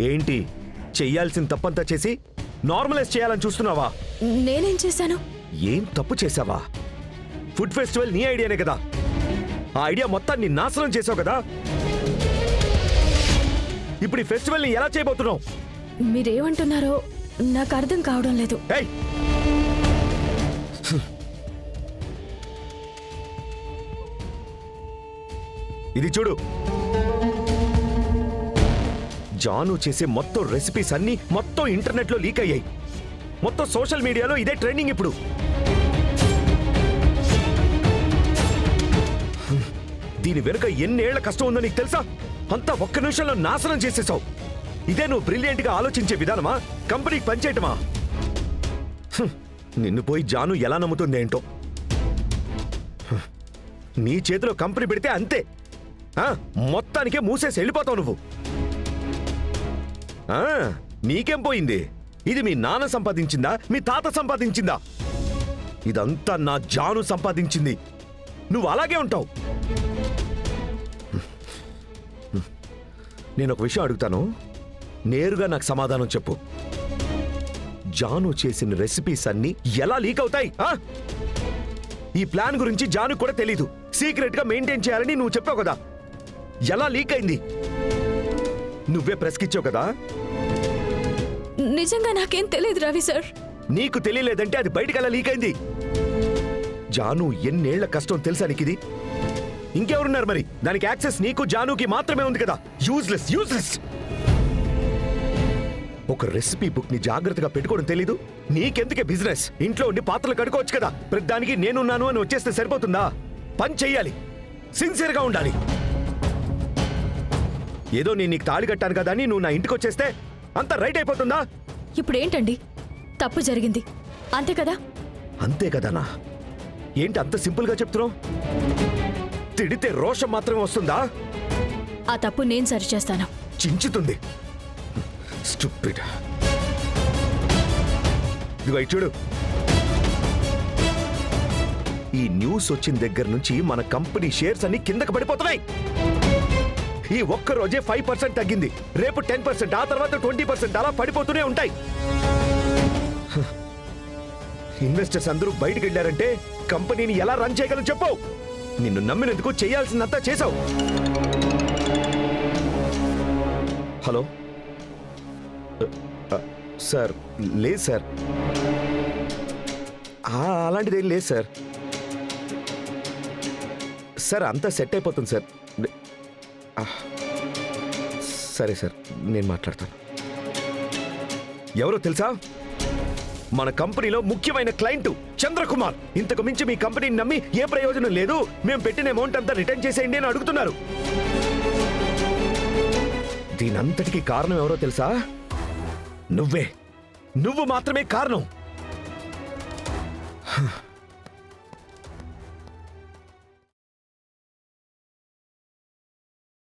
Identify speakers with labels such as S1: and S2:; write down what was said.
S1: ఏంటి చెయ్యాల్సిన తప్పంతా చేసి నార్మలైజ్ చేయాలని చూస్తున్నావా?
S2: నేనేం చేశాను?
S1: ఏం తప్పు చేసావా? ఫుడ్ ఫెస్టివల్ నీ ఐడియానే కదా. ఆ ఐడియా మొత్తాన్ని నాశనం చేసావు కదా. ఇప్పుడు ఈ ఫెస్టివల్ ని ఎలా చేయబోతున్నావు?
S2: మీరేమంటున్నారో నాకు అర్థం కావడం లేదు.
S1: ఏయ్! ఇది చూడు, జాను చేసే మొత్తం రెసిపీస్ అన్ని మొత్తం ఇంటర్నెట్ లో లీక్ అయ్యాయి. మొత్తం సోషల్ మీడియాలో ఇదే ట్రెండింగ్ ఇప్పుడు. దీని వెనుక ఎన్నేళ్ల కష్టం ఉందో నీకు తెలుసా? అంతా ఒక్క నిమిషంలో నాశనం చేసేసావు. ఇదే నువ్వు బ్రిలియంట్ గా ఆలోచించే విధానమా? కంపెనీకి పనిచేయటమా? నిన్ను పోయి జాను ఎలా నమ్ముతుంది ఏంటో. నీ చేతిలో కంపెనీ పెడితే అంతే, మొత్తానికే మూసేసి వెళ్ళిపోతావు నువ్వు. నీకేం పోయింది? ఇది మీ నాన్న సంపాదించిందా, మీ తాత సంపాదించిందా? ఇదంతా నా జాను సంపాదించింది. నువ్వు అలాగే ఉంటావు. నేను ఒక విషయం అడుగుతాను, నేరుగా నాకు సమాధానం చెప్పు. జాను చేసిన రెసిపీస్ అన్ని ఎలా లీక్ అవుతాయి? ఈ ప్లాన్ గురించి జాను కూడా తెలీదు. సీక్రెట్ గా మెయింటైన్ చేయాలని నువ్వు చెప్పావు కదా. ఎలా లీక్ అయింది? నువ్వే ప్రెస్కిచ్చావు కదా.
S2: నిజంగా నాకేం తెలియదు రవి సార్.
S1: నీకు తెలియలేదంటే అది బయటికి ఎలా లీక్ అయింది? జాను ఎన్నేళ్ల కష్టం తెలుసా నీకు ఇది? ఇంకెవరున్నారు మరి? దానికి యాక్సెస్ నీకు జానుకి మాత్రమే ఉంది కదా. Useless useless. ఒక రెసిపీ బుక్ ని జాగ్రత్తగా పెట్టుకోవడం తెలీదు. నీకెందుకే బిజినెస్? ఇంట్లో ఉండి పాత్రలు కడుకోవచ్చు కదా. ప్రతిదానికి నేనున్నాను అని వచ్చేస్తే సరిపోతుందా? పని చెయ్యాలి, సిన్సియర్ గా ఉండాలి. ఏదో నేను నీకు తాళి కట్టాను కదా అని నువ్వు నా ఇంటికి వచ్చేస్తే అంత రైట్ అయిపోతుందా?
S2: ఇప్పుడేంటండి, తప్పు జరిగింది అంతే కదా?
S1: అంతే కదానా? ఏంటి అంత సింపుల్ గా చెప్తున్నావు? తిడితే రోషం మాత్రమే వస్తుందా?
S2: ఆ తప్పు నేను సరిచేస్తాను.
S1: చించుతుంది. స్టూపిడ్. ఇదిగో చూడు, ఈ న్యూస్ వచ్చిన దగ్గర నుంచి మన కంపెనీ షేర్స్ అన్ని కిందకి పడిపోతున్నాయి. ఈ ఒక్క రోజే 5% తగ్గింది. రేపు 10%, ఆ తర్వాత 20%, అలా పడిపోతూనే ఉంటాయి. ఇన్వెస్టర్స్ అందరూ బయటికి వెళ్ళారంటే కంపెనీని ఎలా రన్ చేయగలను చెప్పు? నిన్ను నమ్మినందుకు చేయాల్సిందంతా చేశావు. Hello sir. లేదు సార్, అలాంటిదేం లేదు సార్. సార్ అంతా సెట్ అయిపోతుంది సార్. సరే సార్, నేను మాట్లాడతాను. ఎవరో తెలుసా? మన కంపెనీలో ముఖ్యమైన క్లయింట్ చంద్రకుమార్. ఇంతకు మించి మీ కంపెనీని నమ్మి ఏ ప్రయోజనం లేదు, మేము పెట్టిన అమౌంట్ అంతా రిటర్న్ చేసేయండి అని అడుగుతున్నారు. దీనంతటికీ కారణం ఎవరో తెలుసా? నువ్వే. నువ్వు మాత్రమే కారణం.